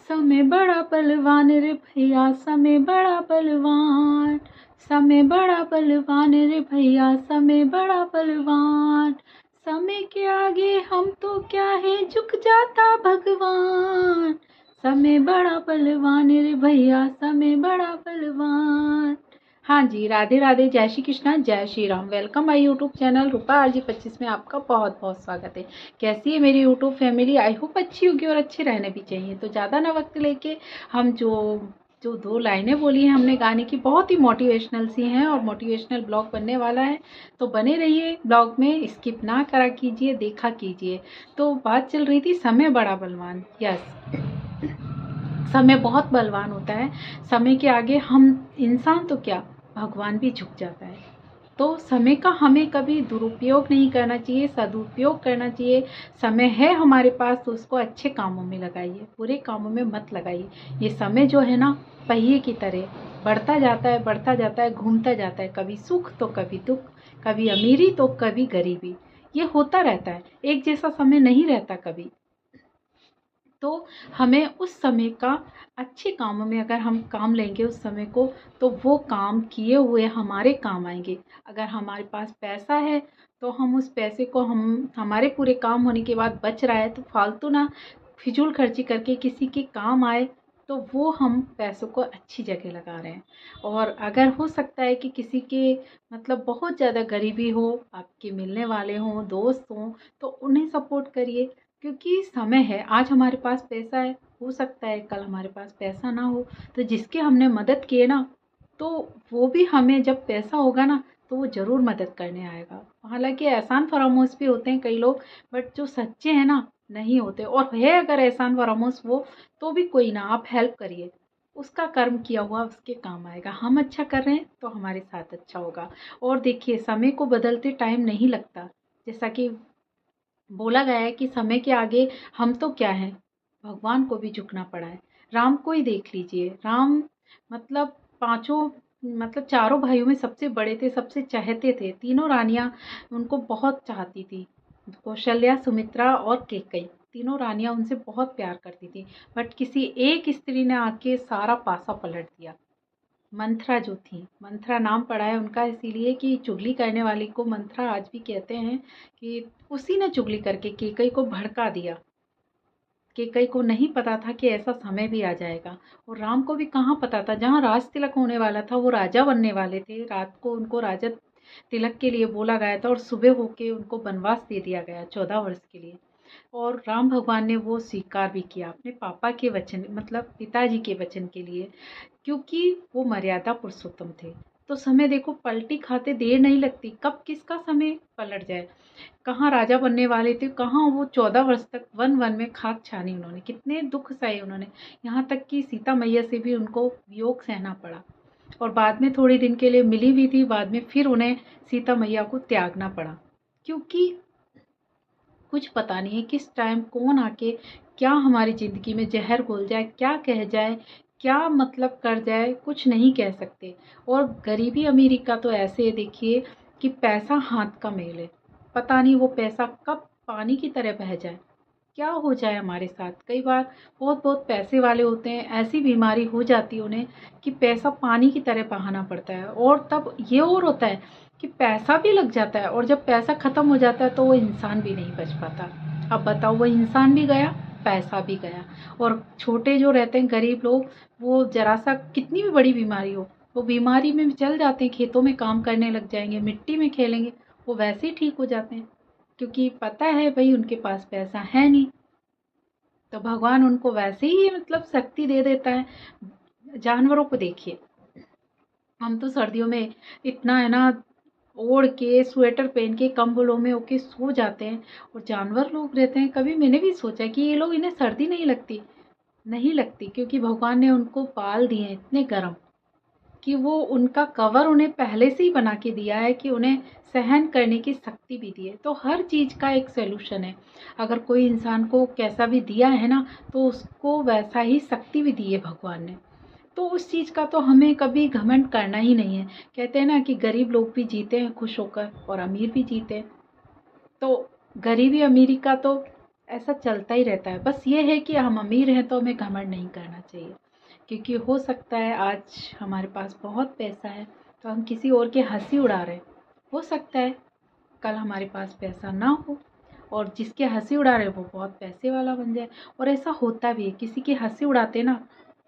समय बड़ा बलवान रे भैया, समय बड़ा बलवान, समय बड़ा बलवान रे भैया, समय बड़ा बलवान। समय के आगे हम तो क्या है, झुक जाता भगवान। समय बड़ा बलवान रे भैया, समय बड़ा बलवान। हाँ जी, राधे राधे, जय श्री कृष्णा, जय Shri Ram. Welcome my YouTube channel Rupa RG 25 में आपका बहुत बहुत स्वागत है। कैसी है मेरी यूट्यूब फैमिली? आई होप अच्छी होगी और अच्छी रहने भी चाहिए। तो ज़्यादा ना वक्त लेके हम जो दो लाइनें बोली हैं हमने गाने की, बहुत ही मोटिवेशनल सी हैं और मोटिवेशनल ब्लॉग बनने वाला है। तो बने रहिए ब्लॉग में, स्किप ना करा कीजिए, देखा कीजिए। तो बात चल रही थी समय बड़ा बलवान। यस, समय बहुत बलवान होता है। समय के आगे हम इंसान तो क्या, भगवान भी झुक जाता है। तो समय का हमें कभी दुरुपयोग नहीं करना चाहिए, सदुपयोग करना चाहिए। समय है हमारे पास तो उसको अच्छे कामों में लगाइए, बुरे कामों में मत लगाइए। ये समय जो है ना, पहिए की तरह बढ़ता जाता है, बढ़ता जाता है, घूमता जाता है। कभी सुख तो कभी दुख, कभी अमीरी तो कभी गरीबी। ये होता रहता है, एक जैसा समय नहीं रहता कभी। तो हमें उस समय का अच्छे कामों में अगर हम काम लेंगे उस समय को, तो वो काम किए हुए हमारे काम आएंगे। अगर हमारे पास पैसा है तो हम उस पैसे को, हम हमारे पूरे काम होने के बाद बच रहा है तो फालतू ना फिजूल खर्ची करके किसी के काम आए, तो वो हम पैसों को अच्छी जगह लगा रहे हैं। और अगर हो सकता है कि किसी के मतलब बहुत ज़्यादा गरीबी हो, आपके मिलने वाले हों, दोस्त हों, तो उन्हें सपोर्ट करिए। क्योंकि समय है, आज हमारे पास पैसा है, हो सकता है कल हमारे पास पैसा ना हो, तो जिसकी हमने मदद की है ना, तो वो भी हमें जब पैसा होगा ना तो वो ज़रूर मदद करने आएगा। हालांकि एहसान फरामोश भी होते हैं कई लोग, बट जो सच्चे हैं ना नहीं होते। और है अगर एहसान फरामोश वो, तो भी कोई ना, आप हेल्प करिए, उसका कर्म किया हुआ उसके काम आएगा। हम अच्छा कर रहे हैं तो हमारे साथ अच्छा होगा। और देखिए, समय को बदलते टाइम नहीं लगता। जैसा कि बोला गया है कि समय के आगे हम तो क्या हैं, भगवान को भी झुकना पड़ा है। राम को ही देख लीजिए, राम मतलब पांचों, मतलब चारों भाइयों में सबसे बड़े थे, सबसे चहेते थे। तीनों रानियां उनको बहुत चाहती थी, कौशल्या, सुमित्रा और कैकेयी। तीनों रानियां उनसे बहुत प्यार करती थी, बट किसी एक स्त्री ने आके सारा पासा पलट दिया। मंथरा जो थी, मंथरा नाम पड़ा है उनका इसीलिए कि चुगली करने वाली को मंथरा आज भी कहते हैं, कि उसी ने चुगली करके कैकेयी को भड़का दिया। कैकेयी को नहीं पता था कि ऐसा समय भी आ जाएगा। और राम को भी कहाँ पता था, जहाँ राज तिलक होने वाला था, वो राजा बनने वाले थे, रात को उनको राजा तिलक के लिए बोला गया था और सुबह होके उनको वनवास दे दिया गया 14 वर्ष के लिए। और राम भगवान ने वो स्वीकार भी किया अपने पापा के वचन, मतलब पिताजी के वचन के लिए, क्योंकि वो मर्यादा पुरुषोत्तम थे। तो समय देखो, पलटी खाते देर नहीं लगती, कब किसका समय पलट जाए। कहाँ राजा बनने वाले थे, कहाँ वो 14 वर्ष तक वन वन में खाक छानी उन्होंने, कितने दुख सहे उन्होंने। यहाँ तक कि सीता मैया से भी उनको वियोग सहना पड़ा। और बाद में थोड़े दिन के लिए मिली भी थी, बाद में फिर उन्हें सीता मैया को त्यागना पड़ा। क्योंकि कुछ पता नहीं है किस टाइम कौन आके क्या हमारी ज़िंदगी में ज़हर घोल जाए, क्या कह जाए, क्या मतलब कर जाए, कुछ नहीं कह सकते। और गरीबी अमीरी का तो ऐसे है, देखिए कि पैसा हाथ का मेल है, पता नहीं वो पैसा कब पानी की तरह बह जाए, क्या हो जाए हमारे साथ। कई बार बहुत बहुत पैसे वाले होते हैं, ऐसी बीमारी हो जाती है उन्हें कि पैसा पानी की तरह बहाना पड़ता है। और तब ये और होता है कि पैसा भी लग जाता है, और जब पैसा ख़त्म हो जाता है तो वो इंसान भी नहीं बच पाता। अब बताओ, वो इंसान भी गया, पैसा भी गया। और छोटे जो रहते हैं गरीब लोग, वो ज़रा सा कितनी भी बड़ी बीमारी हो, वो बीमारी में चल जाते हैं, खेतों में काम करने लग जाएंगे, मिट्टी में खेलेंगे, वो वैसे ही ठीक हो जाते हैं। क्योंकि पता है भाई उनके पास पैसा है नहीं, तो भगवान उनको वैसे ही मतलब शक्ति दे देता है। जानवरों को देखिए, हम तो सर्दियों में इतना है ना, ओढ़ के स्वेटर पहन के कंबलों में होके सो जाते हैं। और जानवर लोग रहते हैं, कभी मैंने भी सोचा कि ये लोग, इन्हें सर्दी नहीं लगती। नहीं लगती, क्योंकि भगवान ने उनको पाल दिए हैं इतने गर्म, कि वो उनका कवर उन्हें पहले से ही बना के दिया है, कि उन्हें सहन करने की शक्ति भी दी है। तो हर चीज़ का एक सॉल्यूशन है। अगर कोई इंसान को कैसा भी दिया है ना, तो उसको वैसा ही शक्ति भी दी है भगवान ने। तो उस चीज़ का तो हमें कभी घमंड करना ही नहीं है। कहते हैं ना कि गरीब लोग भी जीते हैं खुश होकर और अमीर भी जीते हैं। तो गरीबी अमीरी का तो ऐसा चलता ही रहता है। बस ये है कि हम अमीर हैं तो हमें घमंड नहीं करना चाहिए, क्योंकि हो सकता है आज हमारे पास बहुत पैसा है तो हम किसी और की हंसी उड़ा रहे हैं, हो सकता है कल हमारे पास पैसा ना हो और जिसके हंसी उड़ा रहे वो बहुत पैसे वाला बन जाए। और ऐसा होता भी है, किसी की हंसी उड़ाते ना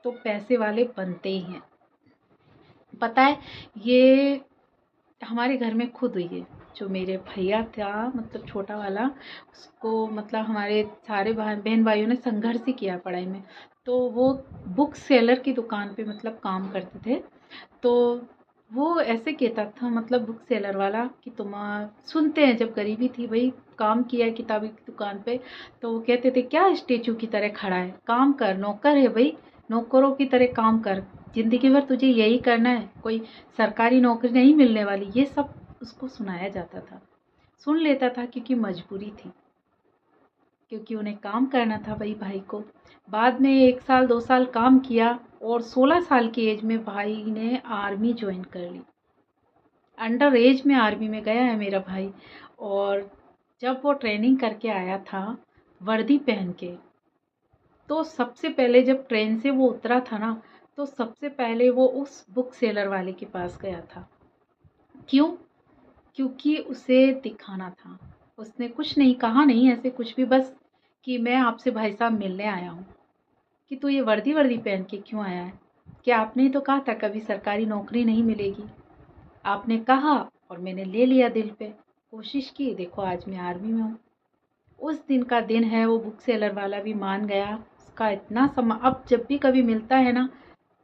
तो पैसे वाले बनते ही हैं। पता है, ये हमारे घर में खुद हुई है। जो मेरे भैया था, मतलब छोटा वाला, उसको मतलब हमारे सारे बहन भाइयों ने संघर्ष ही किया पढ़ाई में। तो वो बुक सेलर की दुकान पे मतलब काम करते थे। तो वो ऐसे कहता था, मतलब बुक सेलर वाला, कि तुम सुनते हैं जब गरीबी थी भाई, काम किया है किताबी की दुकान पे, तो वो कहते थे क्या स्टेचू की तरह खड़ा है, काम कर, नौकर है भाई, नौकरों की तरह काम कर, जिंदगी भर तुझे यही करना है, कोई सरकारी नौकरी नहीं मिलने वाली। ये सब उसको सुनाया जाता था, सुन लेता था क्योंकि मजबूरी थी, क्योंकि उन्हें काम करना था भाई भाई को। बाद में 1 साल 2 साल काम किया और 16 साल की एज में भाई ने आर्मी ज्वाइन कर ली। अंडर एज में आर्मी में गया है मेरा भाई। और जब वो ट्रेनिंग करके आया था वर्दी पहन के, तो सबसे पहले जब ट्रेन से वो उतरा था ना, तो सबसे पहले वो उस बुक सेलर वाले के पास गया था। क्यों? क्योंकि उसे दिखाना था। उसने कुछ नहीं कहा, नहीं ऐसे कुछ भी, बस कि मैं आपसे भाई साहब मिलने आया हूँ। कि तू ये वर्दी वर्दी पहन के क्यों आया है? कि आपने ही तो कहा था कभी सरकारी नौकरी नहीं मिलेगी। आपने कहा और मैंने ले लिया दिल पे, कोशिश की, देखो आज मैं आर्मी में हूँ। उस दिन का दिन है, वो बुक सेलर वाला भी मान गया। उसका इतना अब जब भी कभी मिलता है ना,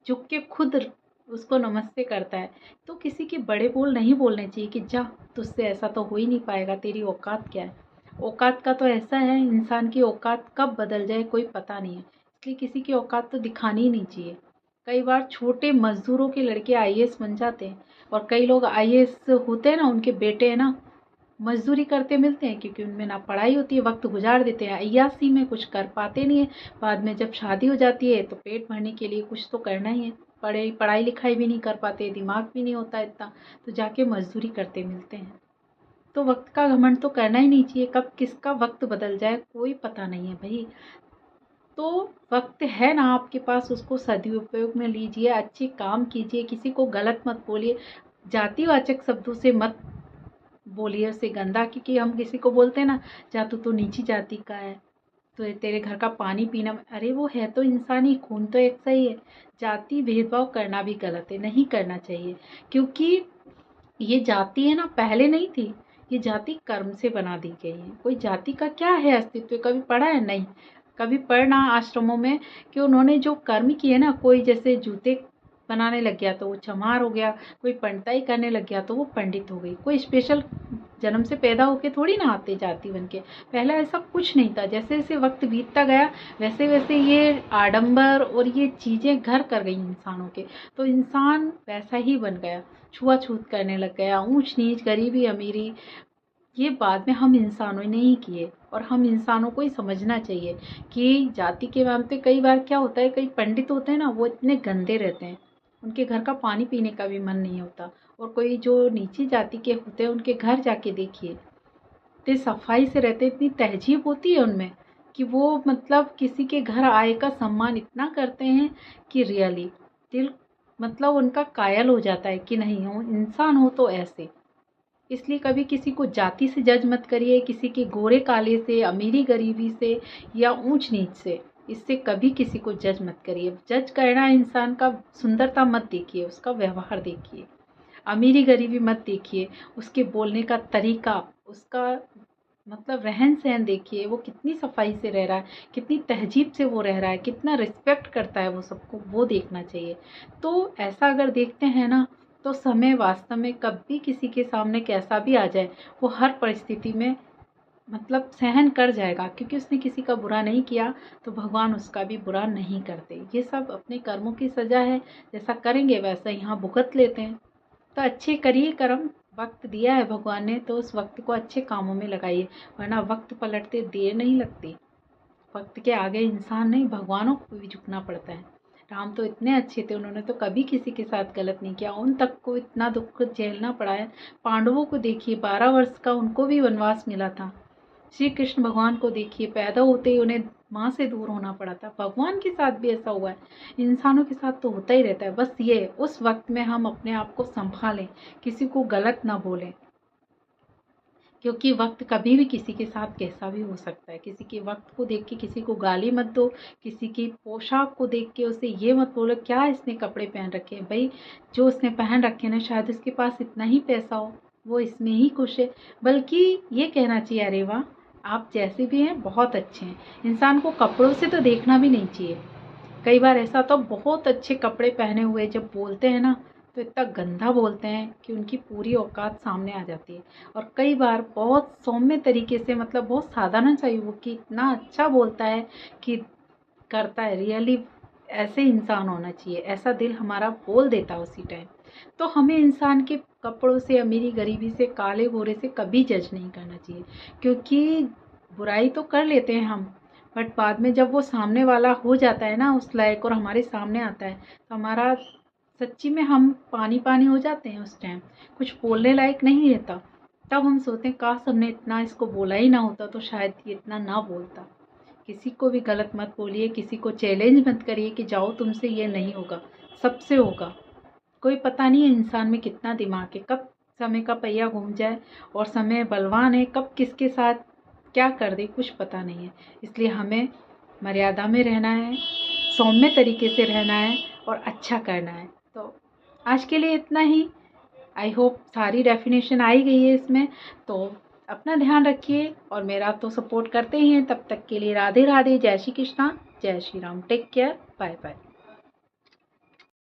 झुक के खुद उसको नमस्ते करता है। तो किसी के बड़े बोल नहीं बोलने चाहिए कि जा, तुझसे ऐसा तो हो ही नहीं पाएगा, तेरी औकात क्या है। औकात का तो ऐसा है, इंसान की औकात कब बदल जाए कोई पता नहीं है, इसलिए किसी की औकात तो दिखानी ही नहीं चाहिए। कई बार छोटे मजदूरों के लड़के आईएएस बन जाते हैं, और कई लोग आईएएस होते हैं ना, उनके बेटे हैं ना, मजदूरी करते मिलते हैं, क्योंकि उनमें ना पढ़ाई होती है, वक्त गुजार देते हैं अय्यासी में, कुछ कर पाते नहीं है। बाद में जब शादी हो जाती है तो पेट भरने के लिए कुछ तो करना ही है, पढ़ाई लिखाई भी नहीं कर पाते, दिमाग भी नहीं होता इतना, तो जाके मजदूरी करते मिलते हैं। तो वक्त का घमंड तो करना ही नहीं चाहिए, कब किसका वक्त बदल जाए कोई पता नहीं है भाई। तो वक्त है ना आपके पास, उसको सदुपयोग में लीजिए, अच्छे काम कीजिए, किसी को गलत मत बोलिए, जातिवाचक शब्दों से मत बोलिए उसे गंदा, क्योंकि हम किसी को बोलते हैं ना, जा तू तो नीची जाति का है, तो तेरे घर का पानी पीना, अरे वो है तो इंसानी, खून तो एक सा ही है। जाति भेदभाव करना भी गलत है, नहीं करना चाहिए, क्योंकि ये जाति है ना पहले नहीं थी, ये जाति कर्म से बना दी गई है। कोई जाति का क्या है अस्तित्व, कभी पढ़ा है? नहीं। कभी पढ़ना आश्रमों में कि उन्होंने जो कर्म किए ना, कोई जैसे जूते बनाने लग गया तो वो चमार हो गया, कोई पंडिताई करने लग गया तो वो पंडित हो गई। कोई स्पेशल जन्म से पैदा होके थोड़ी ना आते जाति बन के, पहले ऐसा कुछ नहीं था। जैसे जैसे वक्त बीतता गया वैसे वैसे ये आडंबर और ये चीज़ें घर कर गई इंसानों के, तो इंसान वैसा ही बन गया, छुआछूत करने लग गया, ऊंच नीच, गरीबी अमीरी, ये बाद में हम इंसानों ने ही किए। और हम इंसानों को ही समझना चाहिए कि जाति के नाम पे कई बार क्या होता है, कई पंडित होते हैं ना, वो इतने गंदे रहते हैं, उनके घर का पानी पीने का भी मन नहीं होता। और कोई जो नीची जाति के होते हैं उनके घर जाके देखिए, इतने सफाई से रहते, इतनी तहजीब होती है उनमें, कि वो मतलब किसी के घर आए का सम्मान इतना करते हैं कि रियली दिल मतलब उनका कायल हो जाता है कि नहीं, हो इंसान हो तो ऐसे। इसलिए कभी किसी को जाति से जज मत करिए, किसी के गोरे काले से, अमीरी गरीबी से, या ऊंच नीच से, इससे कभी किसी को जज मत करिए। जज करना इंसान का सुंदरता मत देखिए, उसका व्यवहार देखिए, अमीरी गरीबी मत देखिए, उसके बोलने का तरीका, उसका मतलब रहन सहन देखिए, वो कितनी सफाई से रह रहा है, कितनी तहजीब से वो रह रहा है, कितना रिस्पेक्ट करता है वो सबको, वो देखना चाहिए। तो ऐसा अगर देखते हैं ना, तो समय वास्तव में कभी किसी के सामने कैसा भी आ जाए, वो हर परिस्थिति में मतलब सहन कर जाएगा, क्योंकि उसने किसी का बुरा नहीं किया, तो भगवान उसका भी बुरा नहीं करते। ये सब अपने कर्मों की सजा है, जैसा करेंगे वैसा यहाँ भुगत लेते हैं। तो अच्छे करिए कर्म, वक्त दिया है भगवान ने तो उस वक्त को अच्छे कामों में लगाइए, वरना वक्त पलटते देर नहीं लगती। वक्त के आगे इंसान नहीं, भगवानों को भी झुकना पड़ता है। राम तो इतने अच्छे थे, उन्होंने तो कभी किसी के साथ गलत नहीं किया, उन तक को इतना दुख झेलना पड़ा है। पांडवों को देखिए, 12 वर्ष का उनको भी वनवास मिला था, श्री कृष्ण भगवान को देखिए, पैदा होते ही उन्हें माँ से दूर होना पड़ा था। भगवान के साथ भी ऐसा हुआ है, इंसानों के साथ तो होता ही रहता है। बस ये उस वक्त में हम अपने आप को संभालें, किसी को गलत ना बोलें, क्योंकि वक्त कभी भी किसी के साथ कैसा भी हो सकता है। किसी के वक्त को देख के किसी को गाली मत दो, किसी की पोशाक को देख के उसे ये मत बोलो क्या इसने कपड़े पहन रखे हैं। भाई जो उसने पहन रखे ना, शायद उसके पास इतना ही पैसा हो, वो इसमें ही खुश है। बल्कि ये कहना चाहिए, अरे वाह आप जैसे भी हैं बहुत अच्छे हैं। इंसान को कपड़ों से तो देखना भी नहीं चाहिए। कई बार ऐसा तो बहुत अच्छे कपड़े पहने हुए जब बोलते हैं ना, तो इतना गंदा बोलते हैं कि उनकी पूरी औकात सामने आ जाती है। और कई बार बहुत सौम्य तरीके से, मतलब बहुत साधारण सा युवक कि इतना अच्छा बोलता है कि करता है। रियली ऐसे इंसान होना चाहिए, ऐसा दिल हमारा बोल देता है उसी टाइम। तो हमें इंसान के कपड़ों से, अमीरी गरीबी से, काले गोरे से कभी जज नहीं करना चाहिए, क्योंकि बुराई तो कर लेते हैं हम, बट बाद में जब वो सामने वाला हो जाता है ना उस लायक और हमारे सामने आता है, तो हमारा सच्ची में हम पानी पानी हो जाते हैं। उस टाइम कुछ बोलने लायक नहीं रहता। तब हम सोचते हैं काश हमने इतना इसको बोला ही ना होता, तो शायद ये इतना ना बोलता। किसी को भी गलत मत बोलिए, किसी को चैलेंज मत करिए कि जाओ तुमसे ये नहीं होगा, सबसे होगा। कोई पता नहीं है इंसान में कितना दिमाग है, कब समय का पहिया घूम जाए। और समय बलवान है, कब किसके साथ क्या कर दे कुछ पता नहीं है। इसलिए हमें मर्यादा में रहना है, सौम्य तरीके से रहना है और अच्छा करना है। तो आज के लिए इतना ही। आई होप सारी डेफिनेशन आई गई है इसमें। तो अपना ध्यान रखिए और मेरा तो सपोर्ट करते ही हैं। तब तक के लिए राधे राधे, जय श्री कृष्णा, जय Shri Ram, take care, bye bye.